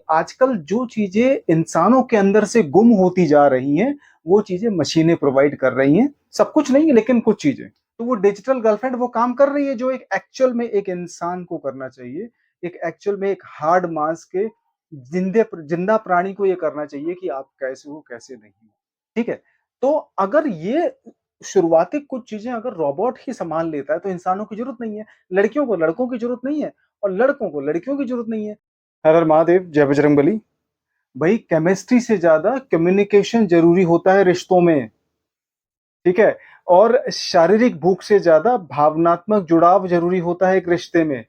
आजकल जो चीजें इंसानों के अंदर से गुम होती जा रही हैं, वो चीजें मशीनें प्रोवाइड कर रही हैं। सब कुछ नहीं, लेकिन कुछ चीजें। तो वो डिजिटल गर्लफ्रेंड वो काम कर रही है जो एक एक्चुअल में एक इंसान को करना चाहिए। एक एक्चुअल में एक हार्ड मांस के जिंदा प्राणी को ये करना चाहिए कि आप कैसे हो, कैसे नहीं हो। ठीक है? तो अगर ये शुरुआती कुछ चीजें अगर रोबोट ही संभाल लेता है, तो इंसानों की जरूरत नहीं है। लड़कियों को लड़कों की जरूरत नहीं है, और लड़कों को लड़कियों की जरूरत नहीं है। हर हर महादेव, जय बजरंगबली। भाई, केमिस्ट्री से ज्यादा कम्युनिकेशन जरूरी होता है रिश्तों में। ठीक है? और शारीरिक भूख से ज्यादा भावनात्मक जुड़ाव जरूरी होता है एक रिश्ते में।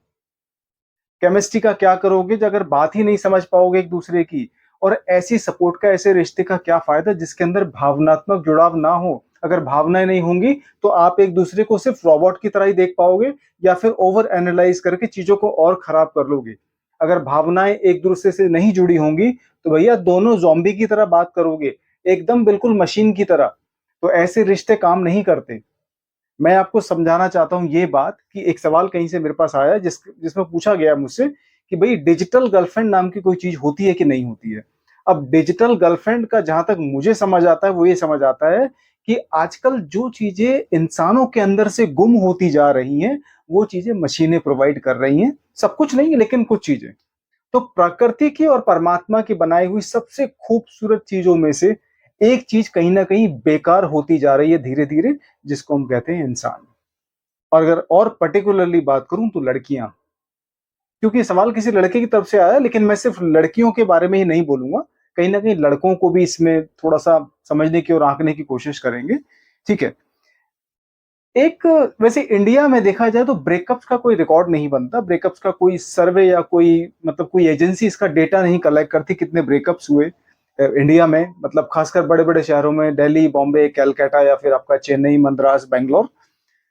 केमिस्ट्री का क्या करोगे अगर बात ही नहीं समझ पाओगे एक दूसरे की? और ऐसी सपोर्ट का, ऐसे रिश्ते का क्या फायदा जिसके अंदर भावनात्मक जुड़ाव ना हो? अगर भावनाएं नहीं होंगी तो आप एक दूसरे को सिर्फ रोबोट की तरह ही देख पाओगे, या फिर ओवर एनालाइज करके चीजों को और खराब कर लोगे। अगर भावनाएं एक दूसरे से नहीं जुड़ी होंगी तो भैया दोनों ज़ॉम्बी की तरह बात करोगे, एकदम बिल्कुल मशीन की तरह। तो ऐसे रिश्ते काम नहीं करते। मैं आपको समझाना चाहता हूँ ये बात कि एक सवाल कहीं से मेरे पास आया जिसमें पूछा गया मुझसे कि भाई, डिजिटल गर्लफ्रेंड नाम की कोई चीज होती है कि नहीं होती है? अब डिजिटल गर्लफ्रेंड का जहां तक मुझे समझ आता है वो ये समझ आता है कि आजकल जो चीजें इंसानों के अंदर से गुम होती जा रही हैं, वो चीजें मशीनें प्रोवाइड कर रही हैं। सब कुछ नहीं, लेकिन कुछ चीजें। तो प्रकृति की और परमात्मा की बनाई हुई सबसे खूबसूरत चीजों में से एक चीज कहीं ना कहीं बेकार होती जा रही है धीरे धीरे, जिसको हम कहते हैं इंसान। और अगर और पर्टिकुलरली बात करूं तो लड़कियां, क्योंकि सवाल किसी लड़के की तरफ से आया, लेकिन मैं सिर्फ लड़कियों के बारे में ही नहीं बोलूंगा। कहीं ना कहीं लड़कों को भी इसमें थोड़ा सा समझने की और आंकने की कोशिश करेंगे। ठीक है? एक, वैसे इंडिया में देखा जाए तो ब्रेकअप्स का कोई रिकॉर्ड नहीं बनता। ब्रेकअप्स का कोई सर्वे या कोई, मतलब कोई एजेंसी इसका डेटा नहीं कलेक्ट करती कितने ब्रेकअप्स हुए इंडिया में। मतलब खासकर बड़े बड़े शहरों में, दिल्ली, बॉम्बे, कैलकाटा, या फिर आपका चेन्नई, मद्रास, बेंगलोर।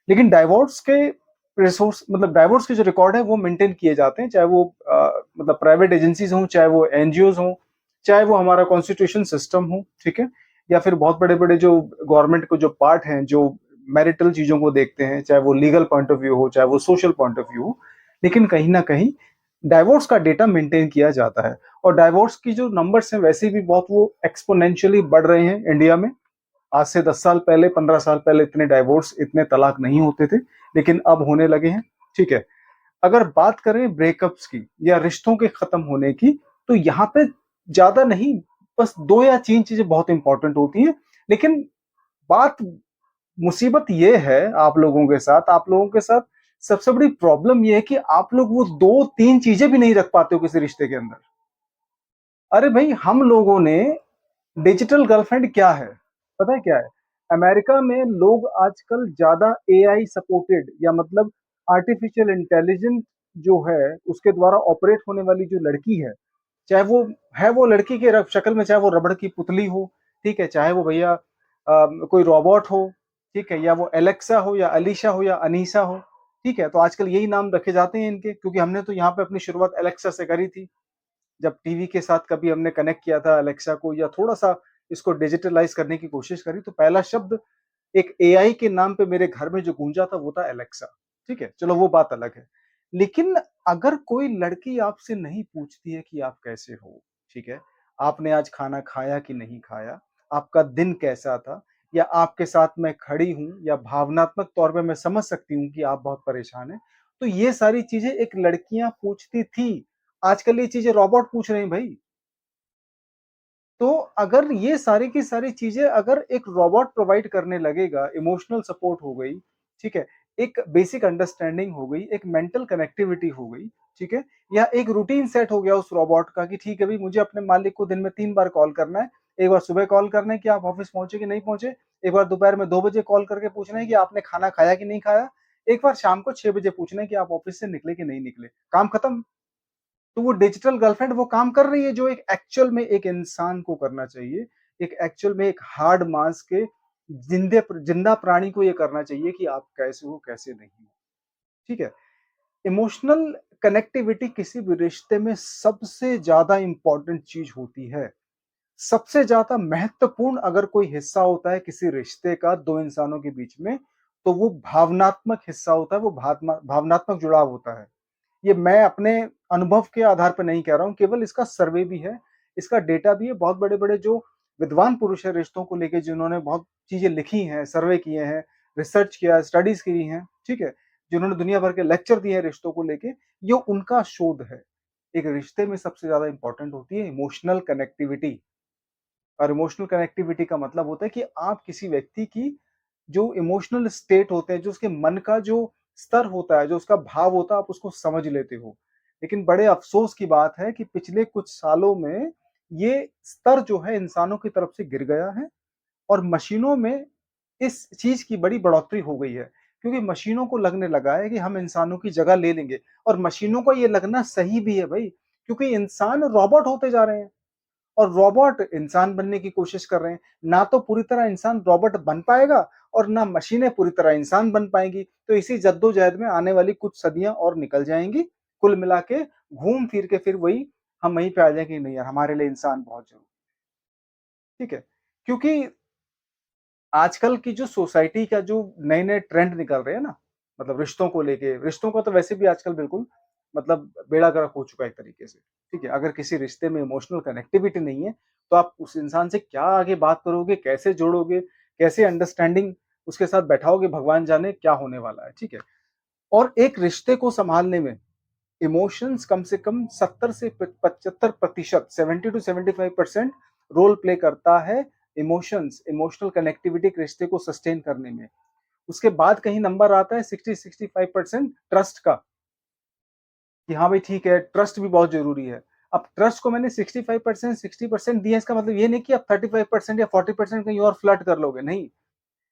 लेकिन डाइवोर्स के रिसोर्स, मतलब डाइवोर्स के जो रिकॉर्ड है वो मेंटेन किए जाते हैं, चाहे वो मतलब प्राइवेट एजेंसीज हों, चाहे वो एनजीओज हों, चाहे वो हमारा कॉन्स्टिट्यूशन सिस्टम हो। ठीक है? या फिर बहुत बड़े बड़े जो गवर्नमेंट को जो पार्ट हैं, जो मैरिटल चीजों को देखते हैं, चाहे वो लीगल पॉइंट ऑफ व्यू हो, चाहे वो सोशल पॉइंट ऑफ व्यू हो। लेकिन कहीं ना कहीं डाइवोर्स का डेटा मेंटेन किया जाता है। और डाइवोर्स की जो नंबर्स हैं वैसे भी बहुत वो एक्सपोनेंशियली बढ़ रहे हैं इंडिया में। आज से 10 साल पहले, 15 साल पहले इतने डाइवोर्स, इतने तलाक नहीं होते थे, लेकिन अब होने लगे हैं। ठीक है? अगर बात करें ब्रेकअप्स की या रिश्तों के खत्म होने की, तो यहाँ पे ज्यादा नहीं, बस दो या तीन चीजें बहुत इंपॉर्टेंट होती हैं। लेकिन बात, मुसीबत ये है आप लोगों के साथ सबसे बड़ी प्रॉब्लम ये है कि आप लोग वो दो तीन चीजें भी नहीं रख पाते हो किसी रिश्ते के अंदर। अरे भाई, हम लोगों ने, डिजिटल गर्लफ्रेंड क्या है? पता है क्या है? अमेरिका में लोग आजकल ज्यादा एआई सपोर्टेड, या मतलब आर्टिफिशियल इंटेलिजेंस जो है उसके द्वारा ऑपरेट होने वाली जो लड़की है, चाहे वो है वो लड़की के शक्ल में, चाहे वो रबड़ की पुतली हो, ठीक है, चाहे वो भैया कोई रोबोट हो, ठीक है, या वो एलेक्सा हो, या अलीशा हो, या अनीसा हो। ठीक है? तो आजकल यही नाम रखे जाते हैं इनके, क्योंकि हमने तो यहाँ पे अपनी शुरुआत एलेक्सा से करी थी। जब टीवी के साथ कभी हमने कनेक्ट किया था अलेक्सा को, या थोड़ा सा इसको डिजिटलाइज करने की कोशिश करी, तो पहला शब्द एक एआई के नाम पे मेरे घर में जो गूंजा था वो था एलेक्सा। ठीक है? चलो वो बात अलग है। लेकिन अगर कोई लड़की आपसे नहीं पूछती है कि आप कैसे हो, ठीक है, आपने आज खाना खाया कि नहीं खाया, आपका दिन कैसा था, या आपके साथ मैं खड़ी हूं, या भावनात्मक तौर पे मैं समझ सकती हूँ कि आप बहुत परेशान हैं, तो ये सारी चीजें एक लड़कियां पूछती थी। आजकल ये चीजें रोबोट पूछ रहे हैं भाई। तो अगर ये सारी की सारी चीजें अगर एक रोबोट प्रोवाइड करने लगेगा, इमोशनल सपोर्ट हो गई, ठीक है, एक बेसिक अंडरस्टैंडिंग हो गई, एक मेंटल कनेक्टिविटी हो गई, ठीक है, या एक रूटीन सेट हो गया उस रोबोट का कि ठीक है भाई, मुझे अपने मालिक को दिन में 3 बार कॉल करना है। एक बार सुबह कॉल करना है कि आप ऑफिस पहुंचे कि नहीं पहुंचे, एक बार दोपहर में 2 बजे कॉल करके पूछना है कि आपने खाना खाया कि नहीं खाया, एक बार शाम को 6 बजे पूछना है कि आप ऑफिस से निकले कि नहीं निकले। काम खत्म। तो वो डिजिटल गर्लफ्रेंड वो काम कर रही है जो एक एक्चुअल में एक इंसान को करना चाहिए। एक एक्चुअल में एक हार्ड मांस के जिंदा प्राणी को ये करना चाहिए कि आप कैसे हो, कैसे नहीं हो। ठीक है? इमोशनल कनेक्टिविटी किसी भी रिश्ते में सबसे ज्यादा इंपॉर्टेंट चीज होती है। सबसे ज्यादा महत्वपूर्ण अगर कोई हिस्सा होता है किसी रिश्ते का दो इंसानों के बीच में, तो वो भावनात्मक हिस्सा होता है, वो भावनात्मक जुड़ाव होता है। ये मैं अपने अनुभव के आधार पे नहीं कह रहा हूँ, केवल इसका सर्वे भी है, इसका डेटा भी है। बहुत बड़े-बड़े जो विद्वान पुरुष हैं रिश्तों को लेके, जिन्होंने बहुत चीज़ें लिखी हैं, सर्वे किए हैं, रिसर्च किया है, स्टडीज़ की हैं, ठीक है? जिन्होंने दुनिया भर के लेक्चर दिए हैं रिश्तों को लेके, ये उनका शोध है। एक रिश्ते में सबसे ज़्यादा इम्पोर्टेंट होती है इमोशनल कनेक्टिविटी। और इमोशनल कनेक्टिविटी का मतलब होता है कि आप किसी व्यक्ति की जो इमोशनल स्टेट होते हैं, जो उसके मन का जो स्तर होता है, जो उसका भाव होता है, आप उसको समझ लेते हो। लेकिन बड़े अफ़सोस की बात है कि पिछले कुछ सालों में ये स्तर जो है इंसानों की तरफ से गिर गया है और मशीनों में इस चीज़ की बड़ी बढ़ोतरी हो गई है। क्योंकि मशीनों को लगने लगा है कि हम इंसानों की जगह ले लेंगे और मशीनों को ये लगना सही भी है भई, क्योंकि इंसान रोबोट होते जा रहे हैं। और रोबोट इंसान बनने की कोशिश कर रहे हैं। ना तो पूरी तरह इंसान रोबोट बन पाएगा और ना मशीनें पूरी तरह इंसान बन पाएँगी। तो इसी जद्दोजहद में आने वाली कुछ सदियाँ और निकल जाएँगी। कुल मिला के घूम फिर के फिर वही हम वहीं पे आ जाएँगे कि नहीं यार, हमारे लिए इंसान बहुत ज़रूरी है। ठीक है? क्योंकि आजकल की जो सोसाइटी का जो नए-नए ट्रेंड निकल रहे हैं ना, मतलब रिश्तों को लेके, रिश्तों का तो वैसे भी आजकल बिल्कुल मतलब बेड़ा गर्क हो चुका है एक तरीके से, ठीक है? अगर किसी रिश्ते में इमोशनल कनेक्टिविटी नहीं है, तो आप उस इंसान से क्या आगे बात करोगे, कैसे जोड़ोगे, कैसे अंडरस्टैंडिंग उसके साथ बैठाओगे, भगवान जाने क्या होने वाला है, ठीक है? और एक रिश्ते को सँभालने में इमोशंस कम से कम 70 से 75% 70 टू 75% रोल प्ले करता है इमोशंस, इमोशनल कनेक्टिविटी एक रिश्ते को सस्टेन करने में। उसके बाद कहीं नंबर आता है 60-65% ट्रस्ट का, कि हाँ भाई ठीक है, ट्रस्ट भी बहुत ज़रूरी है। अब ट्रस्ट को मैंने 65% 60% दिया, इसका मतलब ये नहीं कि आप 35% या 40% कहीं और फ्लर्ट कर लोगे, नहीं।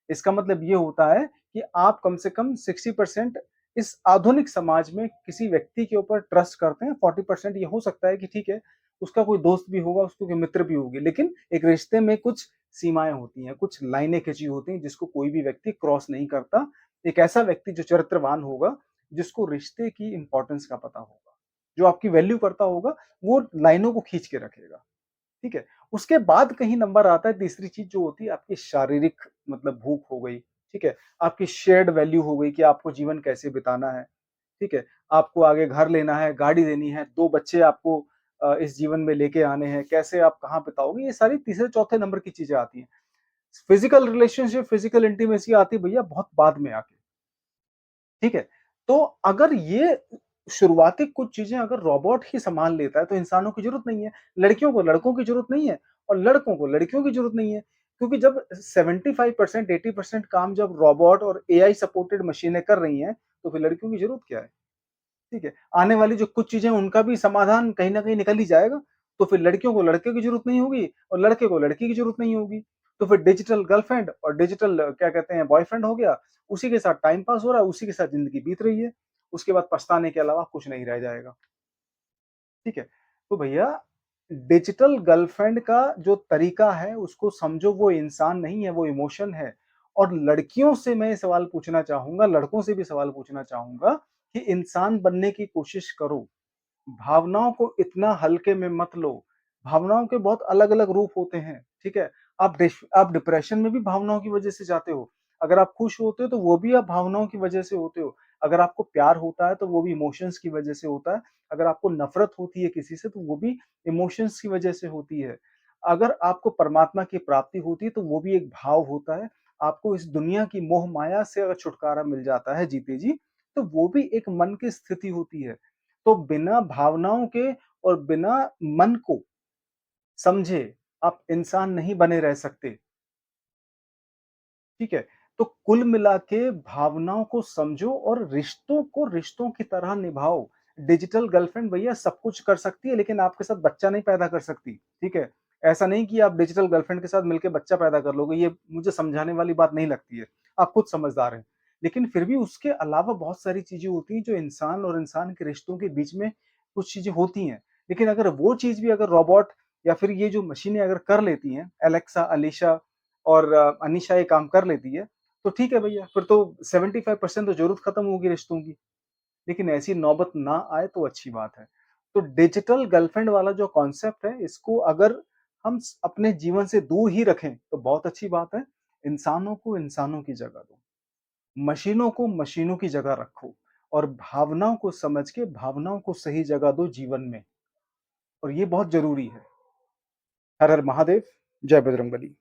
इसका मतलब ये होता है कि आप कम से कम 60% इस आधुनिक समाज में किसी व्यक्ति के ऊपर ट्रस्ट करते हैं। 40% ये हो सकता है कि ठीक है, उसका कोई दोस्त भी होगा, उसको कोई मित्र भी होगी, लेकिन एक रिश्ते में कुछ सीमाएँ होती हैं, कुछ लाइनें खींची होती हैं जिसको कोई भी व्यक्ति क्रॉस नहीं करता। एक ऐसा व्यक्ति जो चरित्रवान होगा, जिसको रिश्ते की इम्पोर्टेंस का पता होगा, जो आपकी वैल्यू करता होगा, वो लाइनों को खींच के रखेगा। ठीक है? उसके बाद कहीं नंबर आता है तीसरी चीज़ जो होती है आपकी शारीरिक मतलब भूख हो गई, ठीक है? आपकी शेयर्ड वैल्यू हो गई कि आपको जीवन कैसे बिताना है, ठीक है? आपको आगे घर लेना है, गाड़ी लेनी है, 2 बच्चे आपको इस जीवन में लेके आने हैं, कैसे आप कहाँ बिताओगे, ये सारी तीसरे-चौथे नंबर की चीज़ें आती हैं। फिज़िकल रिलेशनशिप, फिज़िकल इंटीमेसी आती है भैया बहुत बाद में आके। ठीक है? तो अगर ये शुरुआती कुछ चीज़ें अगर रोबोट ही सँभाल लेता है, तो इंसानों की ज़रूरत नहीं है। लड़कियों को लड़कों की ज़रूरत नहीं है और लड़कों को लड़कियों की ज़रूरत नहीं है। क्योंकि जब 75% 80% काम जब रोबोट और एआई सपोर्टेड मशीनें कर रही हैं, तो फिर लड़कियों की ज़रूरत क्या है? ठीक है? आने वाली जो कुछ चीज़ें हैं, उनका भी समाधान कहीं न कहीं निकल ही जाएगा। तो फिर लड़कियों को लड़के की ज़रूरत नहीं होगी और लड़के को लड़की की ज़रूरत नहीं होगी। तो फिर डिजिटल गर्लफ्रेंड और डिजिटल क्या कहते हैं बॉयफ्रेंड हो गया, उसी के साथ टाइम पास हो रहा है, उसी के साथ ज़िंदगी बीत रही है। उसके बाद पछताने के अलावा कुछ नहीं रह जाएगा। ठीक है? तो भैया डिजिटल गर्लफ्रेंड का जो तरीका है उसको समझो, वो इंसान नहीं है, वो इमोशन है। और लड़कियों से मैं ये सवाल पूछना चाहूँगा, लड़कों से भी सवाल पूछना चाहूँगा कि इंसान बनने की कोशिश करो। भावनाओं को इतना हल्के में मत लो। भावनाओं के बहुत अलग-अलग रूप होते हैं, ठीक है? आप डिप्रेशन में भी भावनाओं की वजह से जाते हो। अगर आप खुश होते हो तो वो भी आप भावनाओं की वजह से होते हो। अगर आपको प्यार होता है तो वो भी इमोशंस की वजह से होता है। अगर आपको नफ़रत होती है किसी से तो वो भी इमोशंस की वजह से होती है। अगर आपको परमात्मा की प्राप्ति होती है तो वो भी एक भाव होता है। आपको इस दुनिया की मोह माया से अगर छुटकारा मिल जाता है जीते जी, तो वो भी एक मन की स्थिति होती है। तो बिना भावनाओं के और बिना मन को समझे आप इंसान नहीं बने रह सकते, ठीक है? तो कुल मिला के भावनाओं को समझो और रिश्तों को रिश्तों की तरह निभाओ। डिजिटल गर्लफ्रेंड भैया सब कुछ कर सकती है, लेकिन आपके साथ बच्चा नहीं पैदा कर सकती, ठीक है? ऐसा नहीं कि आप डिजिटल गर्लफ्रेंड के साथ मिलके बच्चा पैदा कर लोगे, ये मुझे समझाने वाली बात नहीं लगती है। आप खुद समझदार हैं। लेकिन फिर भी उसके अलावा बहुत सारी चीज़ें होती हैं जो इंसान और इंसान के रिश्तों के बीच में कुछ चीज़ें होती हैं। लेकिन अगर वो चीज़ भी अगर रोबोट या फिर ये जो मशीनें अगर कर लेती हैं, एलेक्सा, अलीशा और अनीशा ये काम कर लेती है, तो ठीक है भैया, फिर तो 75% तो ज़रूरत खत्म होगी रिश्तों की। लेकिन ऐसी नौबत ना आए तो अच्छी बात है। तो डिजिटल गर्लफ्रेंड वाला जो कॉन्सेप्ट है, इसको अगर हम अपने जीवन से दूर ही रखें, तो बहुत अच्छी बात है। इंसानों को इंसानों की जगह दो। मशीनों को मशीनों की जगह रखो और भावनाओं को समझ के भावनाओं को सही जगह दो जीवन में, और ये बहुत ज़रूरी है। हर हर महादेव, जय बजरंगबली।